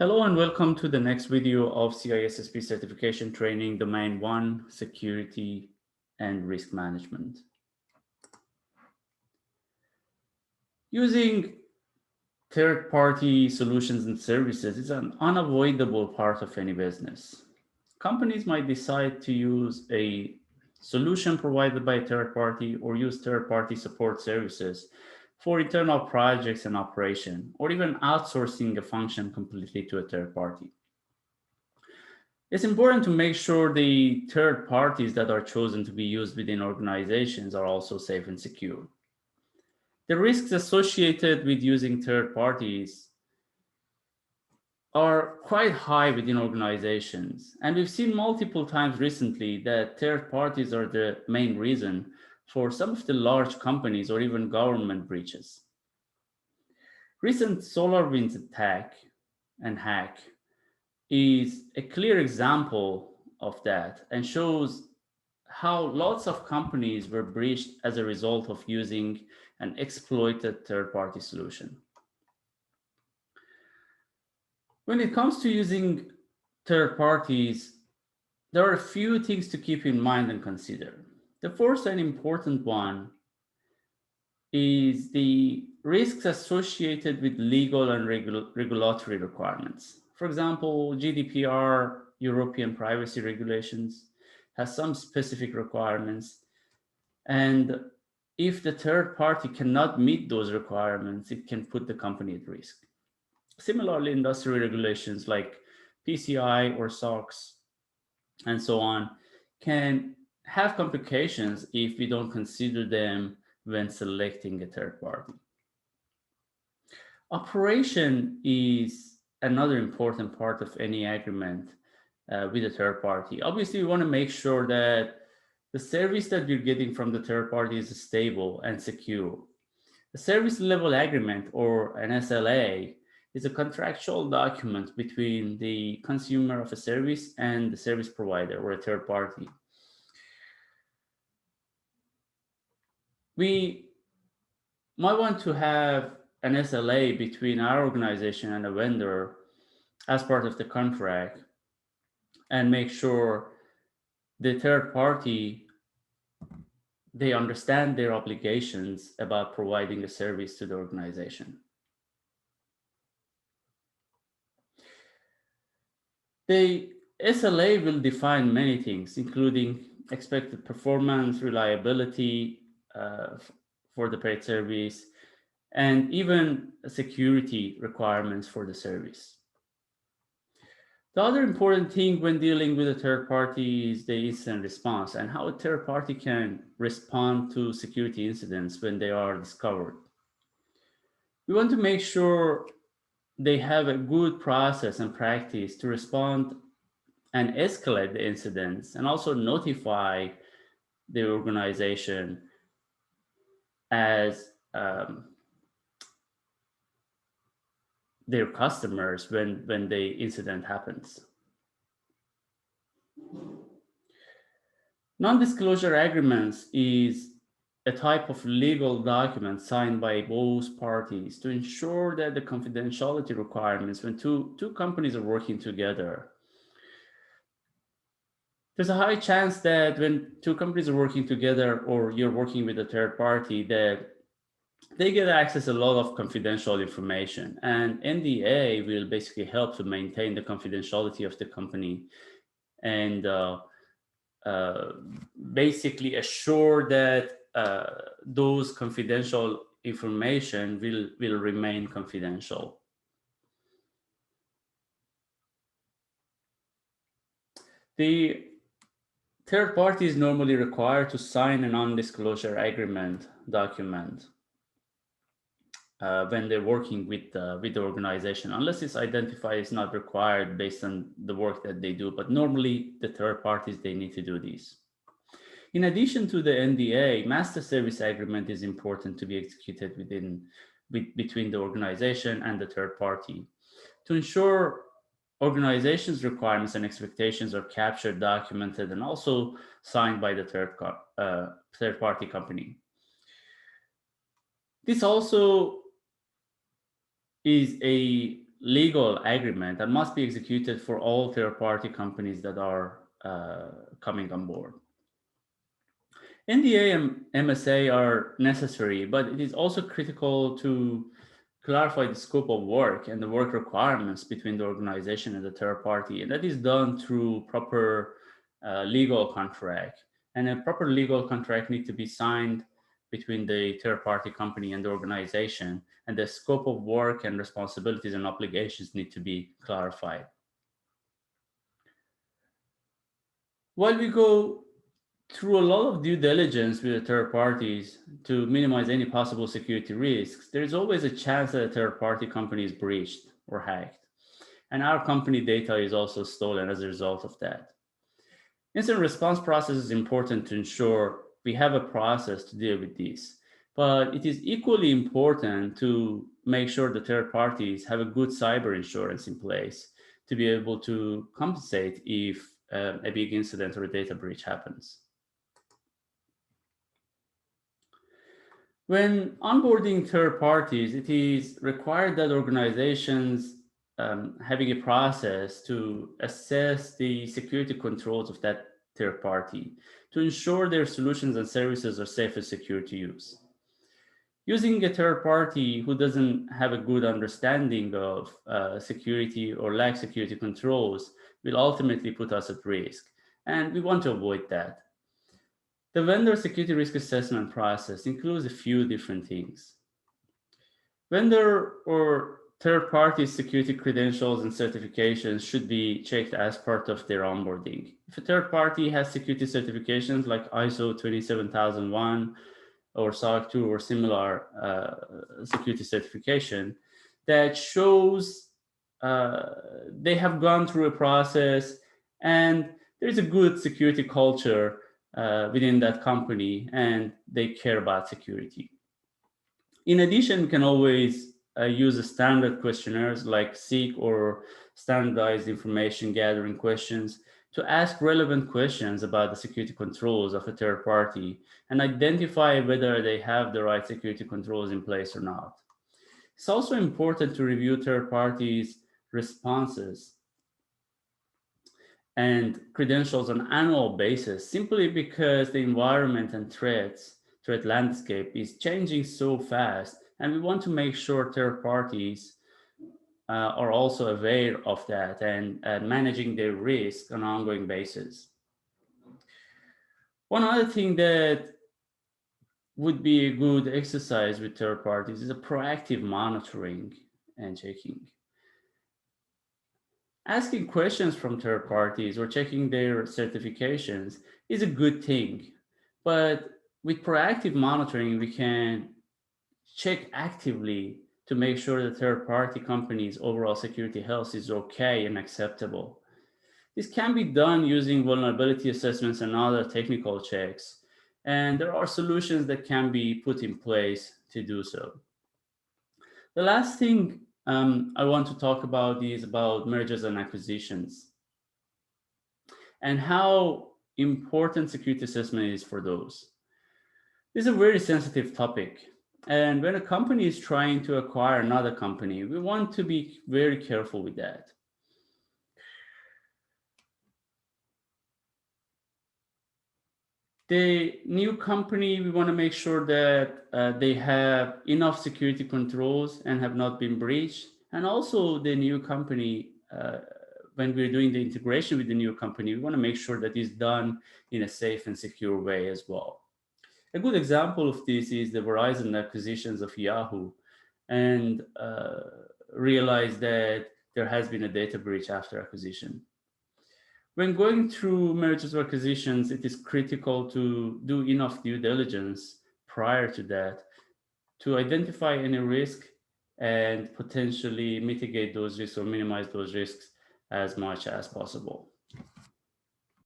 Hello and welcome to the next video of CISSP Certification Training, Domain 1, Security and Risk Management. Using third-party solutions and services is an unavoidable part of any business. Companies might decide to use a solution provided by a third party or use third-party support services for internal projects and operation, or even outsourcing a function completely to a third party. It's important to make sure the third parties that are chosen to be used within organizations are also safe and secure. The risks associated with using third parties are quite high within organizations, and we've seen multiple times recently that third parties are the main reason for some of the large companies or even government breaches. Recent SolarWinds attack and hack is a clear example of that and shows how lots of companies were breached as a result of using an exploited third-party solution. When it comes to using third parties, there are a few things to keep in mind and consider. The first and important one is the risks associated with legal and regulatory requirements. For example, GDPR, European privacy regulations, has some specific requirements. And if the third party cannot meet those requirements, it can put the company at risk. Similarly, industry regulations like PCI or SOX and so on can have complications if we don't consider them when selecting a third party. Operation is another important part of any agreement with a third party. Obviously, we want to make sure that the service that we're getting from the third party is stable and secure. The service level agreement, or an SLA, is a contractual document between the consumer of a service and the service provider or a third party. We might want to have an SLA between our organization and a vendor as part of the contract and make sure the third party, they understand their obligations about providing a service to the organization. The SLA will define many things, including expected performance, reliability for the paid service, and even security requirements for the service. The other important thing when dealing with a third party is the incident response and how a third party can respond to security incidents when they are discovered. We want to make sure they have a good process and practice to respond and escalate the incidents and also notify the organization as their customers when the incident happens. Non-disclosure agreements is a type of legal document signed by both parties to ensure that the confidentiality requirements when two companies are working together. There's a high chance that when two companies are working together or you're working with a third party that they get access to a lot of confidential information, and NDA will basically help to maintain the confidentiality of the company and basically assure that those confidential information will remain confidential. The third party is normally required to sign a non-disclosure agreement document when they're working with the organization, unless it's identified as not required based on the work that they do. But normally, the third parties, they need to do these. In addition to the NDA, master service agreement is important to be executed between the organization and the third party to ensure organization's requirements and expectations are captured, documented, and also signed by the third party company. This also is a legal agreement that must be executed for all third-party companies that are coming on board. NDA and MSA are necessary, but it is also critical to clarify the scope of work and the work requirements between the organization and the third party. And that is done through proper legal contract. And a proper legal contract needs to be signed between the third party company and the organization. And the scope of work and responsibilities and obligations need to be clarified. While we go through a lot of due diligence with the third parties to minimize any possible security risks, there is always a chance that a third party company is breached or hacked. And our company data is also stolen as a result of that. Incident response process is important to ensure we have a process to deal with this. But it is equally important to make sure the third parties have a good cyber insurance in place to be able to compensate if a big incident or a data breach happens. When onboarding third parties, it is required that organizations having a process to assess the security controls of that third party to ensure their solutions and services are safe and secure to use. Using a third party who doesn't have a good understanding of security or lack security controls will ultimately put us at risk, and we want to avoid that. The vendor security risk assessment process includes a few different things. Vendor or third-party security credentials and certifications should be checked as part of their onboarding. If a third party has security certifications like ISO 27001 or SOC 2 or similar security certification, that shows they have gone through a process and there's a good security culture within that company and they care about security. In addition, we can always use standard questionnaires like SEEK or standardized information gathering questions to ask relevant questions about the security controls of a third party and identify whether they have the right security controls in place or not. It's also important to review third parties' responses and credentials on an annual basis simply because the environment and threat landscape is changing so fast, and we want to make sure third parties are also aware of that and managing their risk on an ongoing basis. One other thing that would be a good exercise with third parties is a proactive monitoring and checking. Asking questions from third parties or checking their certifications is a good thing, but with proactive monitoring, we can check actively to make sure the third-party company's overall security health is okay and acceptable. This can be done using vulnerability assessments and other technical checks, and there are solutions that can be put in place to do so. The last thing I want to talk about is about mergers and acquisitions and how important security assessment is for those. This is a very sensitive topic. And when a company is trying to acquire another company, we want to be very careful with that. The new company, we want to make sure that they have enough security controls and have not been breached. And also the new company, when we're doing the integration with the new company, we want to make sure that it's done in a safe and secure way as well. A good example of this is the Verizon acquisitions of Yahoo, and realize that there has been a data breach after acquisition. When going through mergers or acquisitions, it is critical to do enough due diligence prior to that to identify any risk and potentially mitigate those risks or minimize those risks as much as possible.